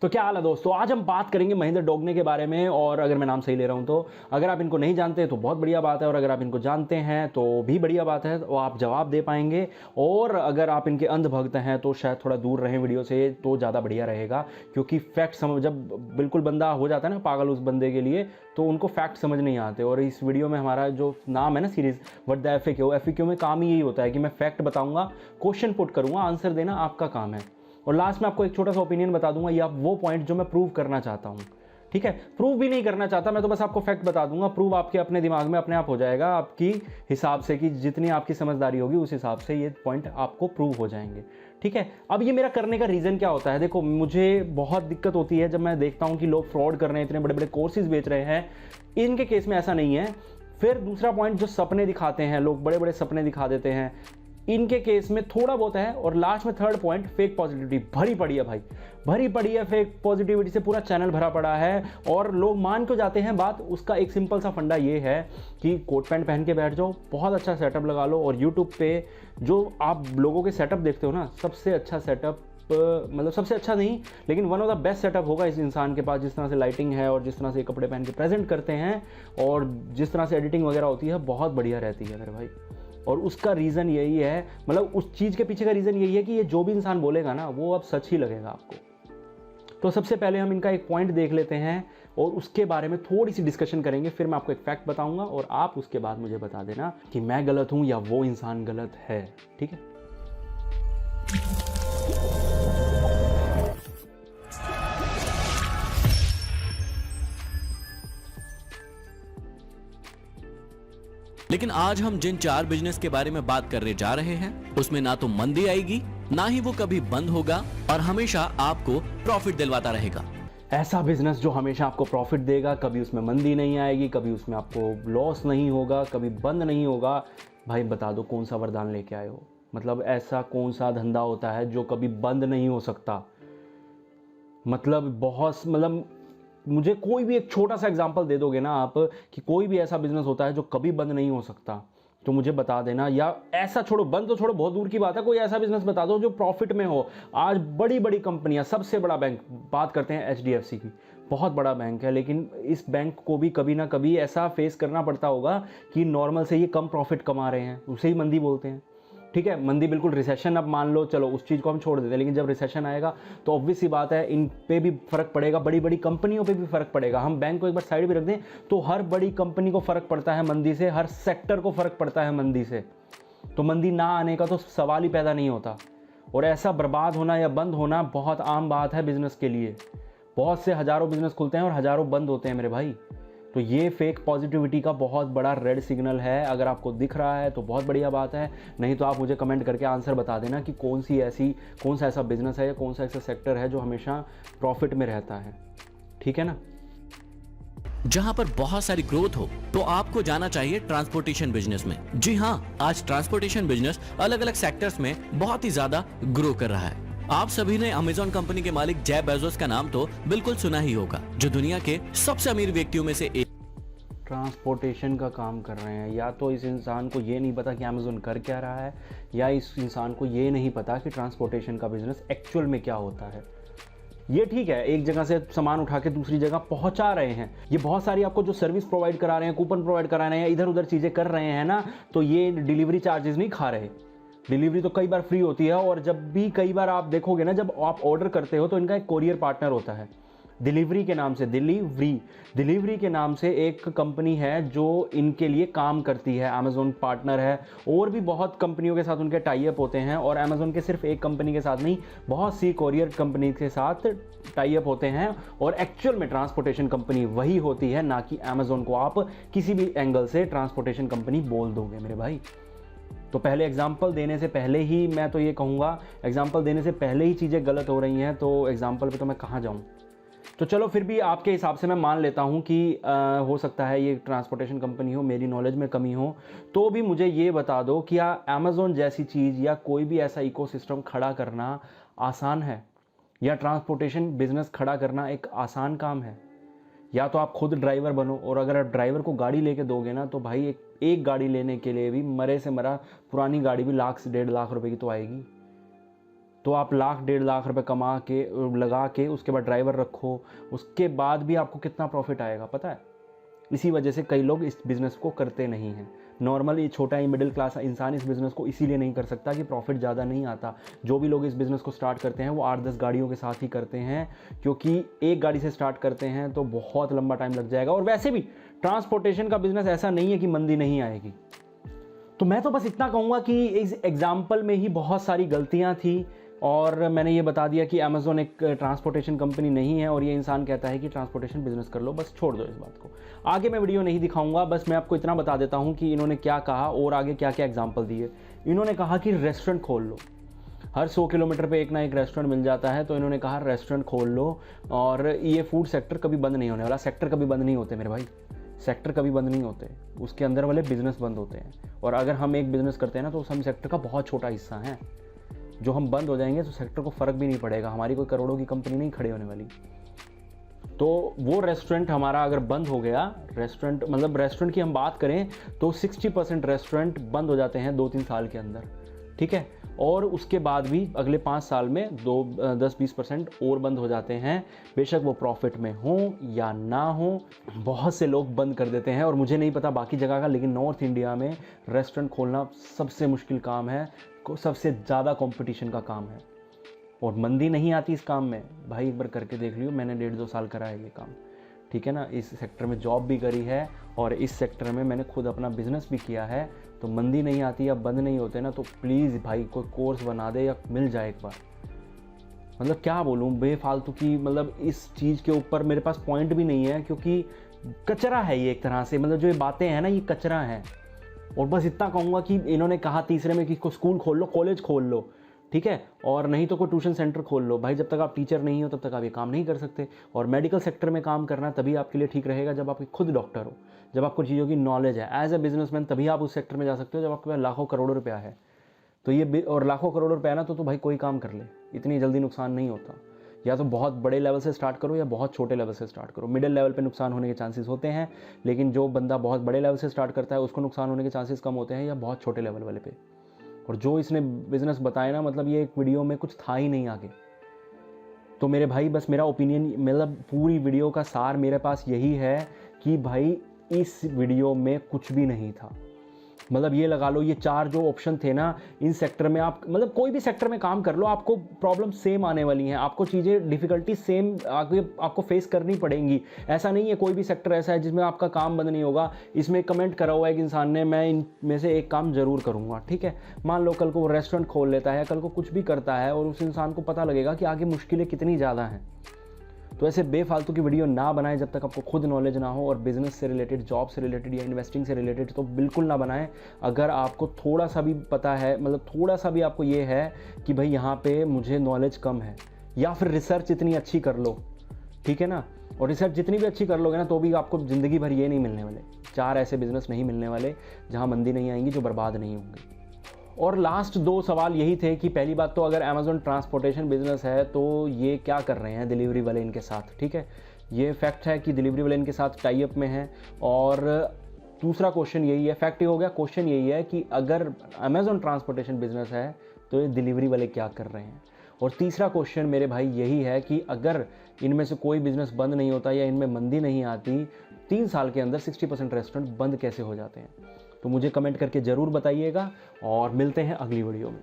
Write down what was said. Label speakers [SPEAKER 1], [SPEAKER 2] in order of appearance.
[SPEAKER 1] तो क्या हाल है दोस्तों, आज हम बात करेंगे महेंद्र डोगने के बारे में। और अगर मैं नाम सही ले रहा हूं तो अगर आप इनको नहीं जानते तो बहुत बढ़िया बात है, और अगर आप इनको जानते हैं तो भी बढ़िया बात है, तो आप जवाब दे पाएंगे। और अगर आप इनके अंध भक्त हैं तो शायद थोड़ा दूर रहें वीडियो से, तो ज़्यादा बढ़िया रहेगा। क्योंकि फैक्ट समझ, जब बिल्कुल बंदा हो जाता है ना पागल उस बंदे के लिए, तो उनको फैक्ट समझ नहीं आते। और इस वीडियो में हमारा जो नाम है ना सीरीज़, व्हाट द एफएक्यू में काम ही यही होता है कि मैं फैक्ट बताऊंगा, क्वेश्चन पुट करूंगा, आंसर देना आपका काम है, और लास्ट में आपको एक छोटा सा ओपिनियन बता दूंगा या वो पॉइंट जो मैं प्रूव करना चाहता हूं। ठीक है, प्रूव भी नहीं करना चाहता मैं, तो बस आपको फैक्ट बता दूंगा। प्रूव आपके अपने दिमाग में अपने आप हो जाएगा, आपकी हिसाब से, कि जितनी आपकी समझदारी होगी उस हिसाब से ये पॉइंट आपको प्रूव हो जाएंगे। ठीक है, अब ये मेरा करने का रीज़न क्या होता है, देखो मुझे बहुत दिक्कत होती है जब मैं देखता हूं कि लोग फ्रॉड कर रहे हैं, इतने बड़े बड़े कोर्सेज बेच रहे हैं। इनके केस में ऐसा नहीं है। फिर दूसरा पॉइंट, जो सपने दिखाते हैं लोग, बड़े बड़े सपने दिखा देते हैं, इनके केस में थोड़ा बहुत है। और लास्ट में थर्ड पॉइंट, फेक पॉजिटिविटी भरी पड़ी है भाई, भरी पड़ी है। फेक पॉजिटिविटी से पूरा चैनल भरा पड़ा है, और लोग मान क्यों जाते हैं बात, उसका एक सिंपल सा फंडा ये है कि कोट पैंट पहन के बैठ जाओ, बहुत अच्छा सेटअप लगा लो, और यूट्यूब पे जो आप लोगों के सेटअप देखते हो ना, सबसे अच्छा सेटअप, मतलब सबसे अच्छा नहीं लेकिन one of the best setup होगा इस इंसान के पास। जिस तरह से लाइटिंग है, और जिस तरह से कपड़े पहन के प्रेजेंट करते हैं, और जिस तरह से एडिटिंग वगैरह होती है, बहुत बढ़िया रहती है मेरे भाई। और उसका रीज़न यही है, मतलब उस चीज़ के पीछे का रीज़न यही है कि ये जो भी इंसान बोलेगा ना, वो अब सच ही लगेगा आपको। तो सबसे पहले हम इनका एक पॉइंट देख लेते हैं, और उसके बारे में थोड़ी सी डिस्कशन करेंगे। फिर मैं आपको एक फैक्ट बताऊंगा, और आप उसके बाद मुझे बता देना कि मैं गलत हूं या वो इंसान गलत है। ठीक है,
[SPEAKER 2] लेकिन आज हम जिन 4 बिजनेस के बारे में बात करने जा रहे हैं, उसमें ना तो मंदी आएगी, ना ही वो कभी बंद होगा, और हमेशा आपको प्रॉफिट दिलवाता रहेगा।
[SPEAKER 1] ऐसा बिजनेस जो हमेशा आपको प्रॉफिट देगा, कभी उसमें मंदी नहीं आएगी, कभी उसमें आपको लॉस नहीं होगा, कभी बंद नहीं होगा। भाई बता दो कौन सा वरदान लेके आए हो, मतलब ऐसा कौन सा धंधा होता है जो कभी बंद नहीं हो सकता। मतलब मुझे कोई भी एक छोटा सा एग्जांपल दे दोगे ना आप, कि कोई भी ऐसा बिजनेस होता है जो कभी बंद नहीं हो सकता, तो मुझे बता देना। या ऐसा छोड़ो, बंद तो छोड़ो, बहुत दूर की बात है, कोई ऐसा बिजनेस बता दो जो प्रॉफिट में हो। आज बड़ी बड़ी कंपनियां, सबसे बड़ा बैंक, बात करते हैं एचडीएफसी की, बहुत बड़ा बैंक है, लेकिन इस बैंक को भी कभी ना कभी ऐसा फेस करना पड़ता होगा कि नॉर्मल से ये कम प्रॉफिट कमा रहे हैं, उसे ही मंदी बोलते हैं। ठीक है, मंदी बिल्कुल, रिसेशन अब मान लो, चलो उस चीज़ को हम छोड़ देते हैं, लेकिन जब रिसेशन आएगा तो ऑब्वियस सी बात है इन पे भी फर्क पड़ेगा, बड़ी बड़ी कंपनियों पे भी फर्क पड़ेगा। हम बैंक को एक बार साइड भी रख दें तो हर बड़ी कंपनी को फर्क पड़ता है मंदी से, हर सेक्टर को फर्क पड़ता है मंदी से। तो मंदी ना आने का तो सवाल ही पैदा नहीं होता, और ऐसा बर्बाद होना या बंद होना बहुत आम बात है बिजनेस के लिए। बहुत से हज़ारों बिजनेस खुलते हैं और हज़ारों बंद होते हैं मेरे भाई। तो ये फेक पॉजिटिविटी का बहुत बड़ा रेड सिग्नल है। अगर आपको दिख रहा है तो बहुत बढ़िया बात है, नहीं तो आप मुझे कमेंट करके आंसर बता देना कि कौन सा ऐसा बिजनेस है या कौन सा ऐसा सेक्टर है जो हमेशा प्रॉफिट में रहता है। ठीक है ना।
[SPEAKER 2] जहां पर बहुत सारी ग्रोथ हो तो आपको जाना चाहिए ट्रांसपोर्टेशन बिजनेस में। जी हाँ, आज ट्रांसपोर्टेशन बिजनेस अलग अलग सेक्टर्स में बहुत ही ज्यादा ग्रो कर रहा है। आप सभी ने अमेज़न कंपनी के मालिक जेफ बेजोस का नाम तो बिल्कुल सुना ही होगा, जो दुनिया के सबसे अमीर व्यक्तियों में से एक।
[SPEAKER 1] ट्रांसपोर्टेशन का काम कर रहे हैं, या तो इस इंसान को ये नहीं पता कि अमेज़न कर क्या रहा है, या इस इंसान को ये नहीं पता कि ट्रांसपोर्टेशन का बिजनेस एक्चुअल में क्या होता है। ये ठीक है, एक जगह से सामान उठा के दूसरी जगह पहुंचा रहे हैं, ये बहुत सारी आपको जो सर्विस प्रोवाइड करा रहे हैं, कूपन प्रोवाइड करा रहे हैं, इधर उधर चीज़ें कर रहे हैं ना, तो ये डिलीवरी चार्जेस नहीं खा रहे। डिलीवरी तो कई बार फ्री होती है, और जब भी कई बार आप देखोगे ना, जब आप ऑर्डर करते हो तो इनका एक कोरियर पार्टनर होता है, डिलीवरी के नाम से, डिलीवरी के नाम से एक कंपनी है जो इनके लिए काम करती है। अमेज़न पार्टनर है, और भी बहुत कंपनियों के साथ उनके टाई अप होते हैं, और अमेज़न के सिर्फ एक कंपनी के साथ नहीं, बहुत सी कोरियर कंपनी के साथ टाई अप होते हैं। और एक्चुअल में ट्रांसपोर्टेशन कंपनी वही होती है, ना कि अमेज़न को आप किसी भी एंगल से ट्रांसपोर्टेशन कंपनी बोल दोगे मेरे भाई। तो पहले एग्जाम्पल देने से पहले ही मैं तो ये कहूँगा, एग्जाम्पल देने से पहले ही चीज़ें गलत हो रही हैं, तो एग्जाम्पल पे तो मैं कहाँ जाऊँ। तो चलो फिर भी आपके हिसाब से मैं मान लेता हूँ कि हो सकता है ये ट्रांसपोर्टेशन कंपनी हो, मेरी नॉलेज में कमी हो, तो भी मुझे ये बता दो कि अमेज़न जैसी चीज़ या कोई भी ऐसा इकोसिस्टम खड़ा करना आसान है, या ट्रांसपोर्टेशन बिजनेस खड़ा करना एक आसान काम है। या तो आप खुद ड्राइवर बनो, और अगर आप ड्राइवर को गाड़ी लेके दोगे ना, तो भाई एक गाड़ी लेने के लिए भी मरे से मरा पुरानी गाड़ी भी 1 लाख से 1.5 लाख रुपए की तो आएगी। तो आप लाख 1.5 लाख रुपए कमा के लगा के उसके बाद ड्राइवर रखो, उसके बाद भी आपको कितना प्रॉफिट आएगा पता है? इसी वजह से कई लोग इस बिज़नेस को करते नहीं हैं। नॉर्मली छोटा ही मिडिल क्लास इंसान इस बिज़नेस को इसीलिए नहीं कर सकता कि प्रॉफिट ज़्यादा नहीं आता। जो भी लोग इस बिज़नेस को स्टार्ट करते हैं वो 8-10 गाड़ियों के साथ ही करते हैं, क्योंकि एक गाड़ी से स्टार्ट करते हैं तो बहुत लंबा टाइम लग जाएगा। और वैसे भी ट्रांसपोर्टेशन का बिज़नेस ऐसा नहीं है कि मंदी नहीं आएगी। तो मैं तो बस इतना कहूँगा कि इस एग्जाम्पल में ही बहुत सारी गलतियाँ थी, और मैंने ये बता दिया कि अमेज़ॉन एक ट्रांसपोर्टेशन कंपनी नहीं है और ये इंसान कहता है कि ट्रांसपोर्टेशन बिजनेस कर लो। बस छोड़ दो इस बात को, आगे मैं वीडियो नहीं दिखाऊंगा। बस मैं आपको इतना बता देता हूँ कि इन्होंने क्या कहा और आगे क्या क्या एग्जाम्पल दिए। इन्होंने कहा कि रेस्टोरेंट खोल लो, हर 100 किलोमीटर पे एक ना एक रेस्टोरेंट मिल जाता है, तो इन्होंने कहा रेस्टोरेंट खोल लो। और ये फूड सेक्टर कभी बंद नहीं होने वाला। सेक्टर कभी बंद नहीं होते मेरे भाई, सेक्टर कभी बंद नहीं होते, उसके अंदर वाले बिजनेस बंद होते हैं। और अगर हम एक बिजनेस करते हैं ना तो उस हम सेक्टर का बहुत छोटा हिस्सा है। जो हम बंद हो जाएंगे तो सेक्टर को फ़र्क भी नहीं पड़ेगा, हमारी कोई करोड़ों की कंपनी नहीं खड़ी होने वाली। तो वो रेस्टोरेंट हमारा अगर बंद हो गया, रेस्टोरेंट मतलब रेस्टोरेंट की हम बात करें तो 60% रेस्टोरेंट बंद हो जाते हैं 2-3 साल के अंदर, ठीक है। और उसके बाद भी अगले 5 साल में 10-20% और बंद हो जाते हैं, बेशक वो प्रॉफिट में हो या ना हो। बहुत से लोग बंद कर देते हैं, और मुझे नहीं पता बाकी जगह का, लेकिन नॉर्थ इंडिया में रेस्टोरेंट खोलना सबसे मुश्किल काम है, सबसे ज़्यादा कंपटीशन का काम है, और मंदी नहीं आती इस काम में। भाई एक बार करके देख लियो, मैंने 1.5-2 साल करा है ये काम, ठीक है ना। इस सेक्टर में जॉब भी करी है और इस सेक्टर में मैंने खुद अपना बिजनेस भी किया है। तो मंदी नहीं आती या बंद नहीं होते ना, तो प्लीज़ भाई कोई कोर्स बना दे या मिल जाए एक बार। मतलब क्या बोलूँ, बेफालतू की, मतलब इस चीज़ के ऊपर मेरे पास पॉइंट भी नहीं है, क्योंकि कचरा है ये एक तरह से। मतलब जो ये बातें हैं ना, ये कचरा है। और बस इतना कहूँगा कि इन्होंने कहा तीसरे में कि कोई स्कूल खोल लो, कॉलेज खोल लो, ठीक है, और नहीं तो कोई ट्यूशन सेंटर खोल लो। भाई जब तक आप टीचर नहीं हो तब तक आप ये काम नहीं कर सकते। और मेडिकल सेक्टर में काम करना तभी आपके लिए ठीक रहेगा जब आप खुद डॉक्टर हो, जब आपको चीज़ों की नॉलेज है। एज ए बिजनेसमैन तभी आप उस सेक्टर में जा सकते हो जब आपके पास लाखों करोड़ों रुपया है। तो ये और लाखों करोड़ों रुपया ना, तो भाई कोई काम कर ले, इतनी जल्दी नुकसान नहीं होता। या तो बहुत बड़े लेवल से स्टार्ट करो या बहुत छोटे लेवल से स्टार्ट करो। मिडिल लेवल पे नुकसान होने के चांसेस होते हैं, लेकिन जो बंदा बहुत बड़े लेवल से स्टार्ट करता है उसको नुकसान होने के चांसेस कम होते हैं, या बहुत छोटे लेवल वाले पे। और जो इसने बिजनेस बताया ना, मतलब ये एक वीडियो में कुछ था ही नहीं आगे। तो मेरे भाई बस मेरा ओपिनियन, मतलब पूरी वीडियो का सार मेरे पास यही है कि भाई इस वीडियो में कुछ भी नहीं था। मतलब ये लगा लो, ये 4 जो ऑप्शन थे ना, इन सेक्टर में आप मतलब कोई भी सेक्टर में काम कर लो, आपको प्रॉब्लम सेम आने वाली हैं, आपको चीज़ें डिफ़िकल्टी सेम आपको फेस करनी पड़ेंगी। ऐसा नहीं है कोई भी सेक्टर ऐसा है जिसमें आपका काम बंद नहीं होगा। इसमें कमेंट करा हुआ है एक इंसान ने, मैं इनमें से एक काम ज़रूर करूँगा, ठीक है। मान लो कल को वो रेस्टोरेंट खोल लेता है, कल को कुछ भी करता है, और उस इंसान को पता लगेगा कि आगे मुश्किलें कितनी ज़्यादा हैं। तो ऐसे बेफालतू की वीडियो ना बनाएं जब तक आपको खुद नॉलेज ना हो, और बिजनेस से रिलेटेड, जॉब से रिलेटेड या इन्वेस्टिंग से रिलेटेड तो बिल्कुल ना बनाएं। अगर आपको थोड़ा सा भी पता है, मतलब थोड़ा सा भी आपको ये है कि भाई यहाँ पे मुझे नॉलेज कम है, या फिर रिसर्च इतनी अच्छी कर लो, ठीक है ना। और रिसर्च जितनी भी अच्छी कर लोगे ना, तो भी आपको ज़िंदगी भर ये नहीं मिलने वाले, 4 ऐसे बिजनेस नहीं मिलने वाले जहाँ मंदी नहीं आएंगी, जो बर्बाद नहीं होंगे। और लास्ट 2 सवाल यही थे कि पहली बात तो अगर अमेज़ॉन ट्रांसपोर्टेशन बिजनेस है तो ये क्या कर रहे हैं डिलीवरी वाले इनके साथ, ठीक है। ये फैक्ट है कि डिलीवरी वाले इनके साथ टाई अप में है। और दूसरा क्वेश्चन यही है, फैक्ट ही हो गया, क्वेश्चन यही है कि अगर अमेज़ॉन ट्रांसपोर्टेशन बिजनेस है तो ये डिलीवरी वाले क्या कर रहे हैं। और तीसरा क्वेश्चन मेरे भाई यही है कि अगर इनमें से कोई बिजनेस बंद नहीं होता या इनमें मंदी नहीं आती, 3 साल के अंदर 60% रेस्टोरेंट बंद कैसे हो जाते हैं। तो मुझे कमेंट करके ज़रूर बताइएगा, और मिलते हैं अगली वीडियो में।